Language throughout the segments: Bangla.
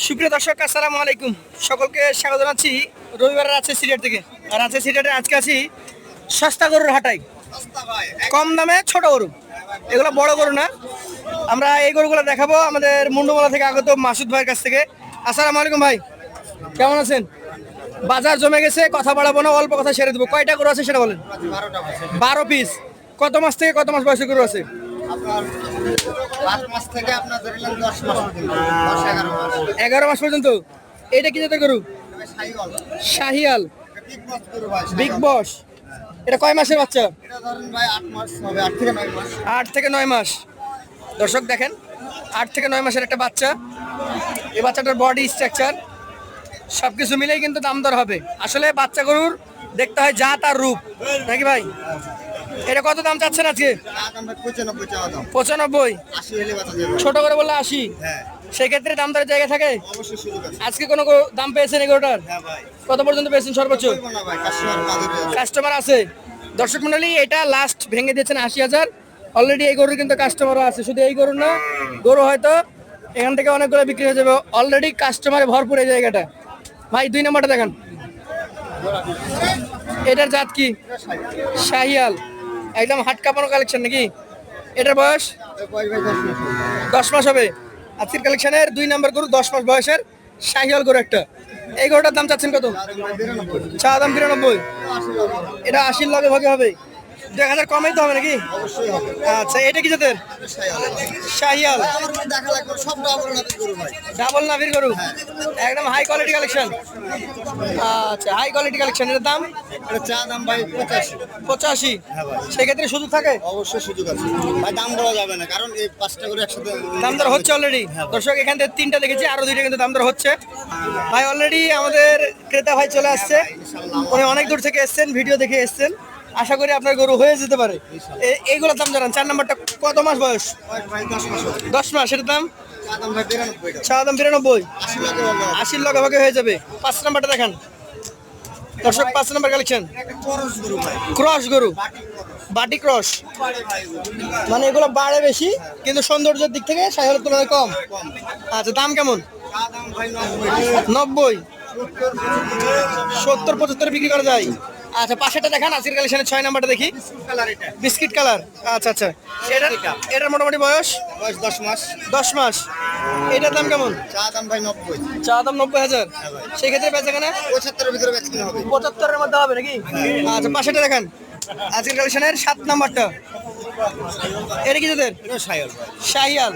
সুপ্রিয় দর্শক আসসালামু আলাইকুম, সকলকে স্বাগত জানাচ্ছি রবিবারের আছে সিলেট থেকে। আর আছে সিলেটে আজকে আছি সস্তা গরুর হাটাই, কম দামে ছোট গরু, এগুলো বড় গরু না। আমরা এই গরুগুলো দেখাবো আমাদের মুন্ডুমালা থেকে আগত মাসুদ ভাইয়ের কাছ থেকে। আসসালামু আলাইকুম ভাই, কেমন আছেন? বাজার জমে গেছে, কথা বাড়াবো না, অল্প কথা সেরে দেবো। কয়টা গরু আছে সেটা বলেন। 12 পিস। কত মাস থেকে কত মাস বয়সের গরু আছে? 11 মাস পর্যন্ত। এটা কি জাতের গরু? শাহিয়াল বিগ বস। এটা কয় মাসের বাচ্চা? 8 থেকে 9 মাস। দর্শক দেখেন, 8 থেকে 9 মাসের একটা বাচ্চা। এই বাচ্চাটার বডি স্ট্রাকচার সবকিছু মিলেই কিন্তু দাম দর হবে। আসলে বাচ্চা গরুর দেখতে হয় জাত আর রূপ, নাকি ভাই? এটা কত দাম চাচ্ছেন আজকে? 95। ছোট করে বললে 80। সেই ক্ষেত্রে দাম দরের জায়গা থাকে। আজকে কোনো দাম পেয়েছেন এগুলোটার? কত পর্যন্ত পেয়েছেন সর্বোচ্চ? কাস্টমার আছে। দর্শক মন্ডলী, এটা লাস্ট ভেঙে দিয়েছেন 80,000। অলরেডি এই গরুর কিন্তু কাস্টমারও আছে। শুধু এই গরু না, গরু হয়তো এখান থেকে অনেকগুলো বিক্রি হয়ে যাবে। অলরেডি কাস্টমারে ভরপুর এই জায়গাটা। ভাই 2 নম্বরটা দেখান। এটার জাত কি? শাহিয়াল, একদম হাট কাঁপানো কালেকশন নাকি? এটার বয়স 10 মাস হবে। আজকের কালেকশনের 2 নম্বর গরু, 10 মাস বয়সের শাহিয়াল গরু একটা। এই গরুটার দাম চাচ্ছেন কত? চা দাম 93। এটা 80 লগে ভাগে হবে। 1000 কমেই তো হবে নাকি? আচ্ছা, এটা কি জাতের? শাহিয়াল, ডাবল নাভির গরু, একদম হাই কোয়ালিটি কালেকশন। আচ্ছা, হাই কোয়ালিটি কালেকশন। এর দাম? চা দাম ভাই 85। সেক্ষেত্রে সুযোগ থাকে? অবশ্যই সুযোগ আছে ভাই, দাম দেওয়া যাবে না, কারণ এই 5টা করে একসাথে দাম দর হচ্ছে অলরেডি। দর্শক এখান থেকে 3টা দেখেছি, আরো 2টা কিন্তু দাম দর হচ্ছে। ভাই অলরেডি আমাদের ক্রেতা ভাই চলে আসছে, উনি অনেক দূর থেকে এসছেন, ভিডিও দেখে এসছেন। আশা করি আপনার গরু হয়ে যেতে পারে। এইগুলোর দাম জানান। 4 নম্বরটা কত মাস বয়স? 10 মাস। এটার দাম? চা দাম 92। 80 লগে ভাগে হয়ে যাবে। 5 নম্বরটা দেখান দর্শক। 5 নম্বর কালেকশন, ক্রস গরু, বাটি ক্রস। মানে এগুলো বাড়ে বেশি, কিন্তু সৌন্দর্যের দিক থেকে শাহিওয়ালের তুলনায় কম। আচ্ছা, দাম কেমন? 90, 70, 75 বিক্রি করা যায়। আচ্ছা, পাশেরটা দেখান। আজকের কালেকশনের 6 নাম্বারটা দেখি। Biscuit colour. আচ্ছা আচ্ছা, এটার মোটামুটি বয়স 10 মাস। 10 মাস। এটার দাম কেমন? চা দাম ভাই 90। চা দাম 90,000। সেই ক্ষেত্রে বেচা কেনা 75 এর ভিতরে বেচতে হবে। 75 এর মধ্যে হবে নাকি? আচ্ছা, পাশেরটা দেখান। আজকের কালেকশনের 7 নাম্বারটা। এটা কি জাতের? এটা শাহিয়াল ভাই। শাহিয়াল।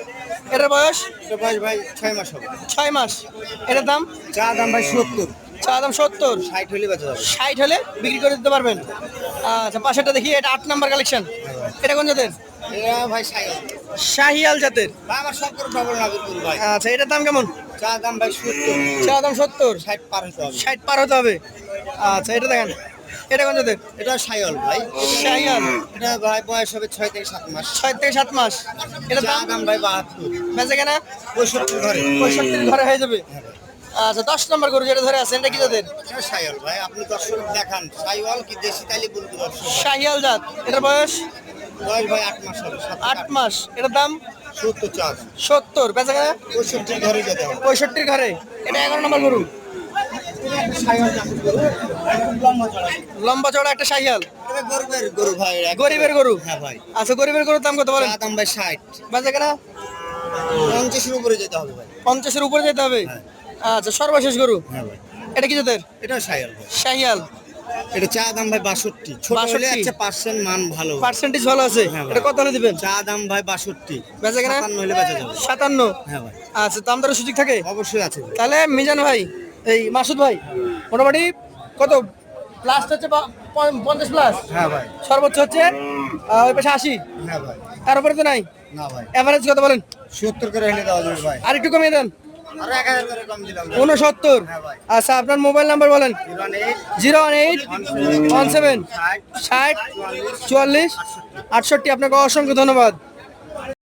এটার বয়স? এটা বয়স ভাই 6 মাস হবে। 6 মাস। এটার দাম? চা দাম ভাই 70। চা দাম 70। 60 হলে বেচা যাবে। 60 হলে বিক্রি করে দিতে পারবেন। আচ্ছা, পাশেরটা দেখি। এটা 8 নাম্বার কালেকশন। এটা কোন জাতের? এটা ভাই শাহিয়াল। শাহিয়াল জাতের। ভাই আমার সব করে ডাবল নাগর গরু ভাই। আচ্ছা, এটার দাম কেমন? চা দাম ভাই 70। চা দাম 70। 60 পার হতে হবে। 60 পার হতে হবে। আচ্ছা, এটা দেখেন। এটা কোন জাতের? এটা শাহিয়াল ভাই। শাহিয়াল। এটা ভাই বয়স হবে 6 থেকে 7 মাস। 6 থেকে 7 মাস। এটা চা দাম ভাই 72। বেচা কেনা 65 ঘরে। 65 ঘরে হয়ে যাবে। আচ্ছা, 10 নম্বর গরু যেটা ধরে আছেন, এটা কি জাতের? এটা শাহিয়াল ভাই, আপনি দর্শক দেখান শাহিয়াল কি দেশি তাইলে বলতে দর্শক। শাহিয়াল জাত। এটার বয়স? বয়স ভাই 8 মাস হবে। 8 মাস। এটার দাম? 70 চা। 70। বেচা কেনা 65 ঘরে যেতে হবে। 65 ঘরে। এটা 11 নম্বর গরু। লম্বা চড়া একটা শাহিয়াল। এটা গরিবের গরু ভাই। গরিবের গরু। হ্যাঁ ভাই। আচ্ছা, গরিবের গরুর দাম কত বলেন? চা দাম ভাই 60। বেচা কেনা 50 এর উপরে যেতে হবে ভাই। 50 এর উপরে যেতে হবে। আচ্ছা, সর্বশেষ গরু। হ্যাঁ ভাই। এটা কি জাতের? এটা শাহিয়াল ভাই। শাহিয়াল। এটা চা দাম ভাই 62। ছোট হলে 62 আচ্ছা 5% মান ভালো। পার্সেন্টেজ ভালো আছে। হ্যাঁ ভাই। এটা কত হলে দিবেন? চা দাম ভাই 62। বেচা কেনা 57 হলে বেচা যাবে। 57। হ্যাঁ ভাই। আচ্ছা, দাম দরের সুযোগ থাকে? অবশ্যই আছে ভাই। তাহলে মিজান ভাই, এই মাসুদ ভাই, মোটামুটি কত লাস্ট হচ্ছে 50 প্লাস? হ্যাঁ ভাই। সর্বোচ্চ হচ্ছে ওই পাশে 80। হ্যাঁ ভাই। তার উপরে তো নাই। না ভাই। এভারেজ কত বলেন? 70 করে হলে দেওয়া যাবে ভাই। আর একটু কমিয়ে দেন। আর 1000 করে কম দিলাম। 69। হ্যাঁ ভাই। আচ্ছা, আপনার মোবাইল নাম্বার বলেন। 08 018 17 60 44 68। আপনাকে অসংখ্য ধন্যবাদ।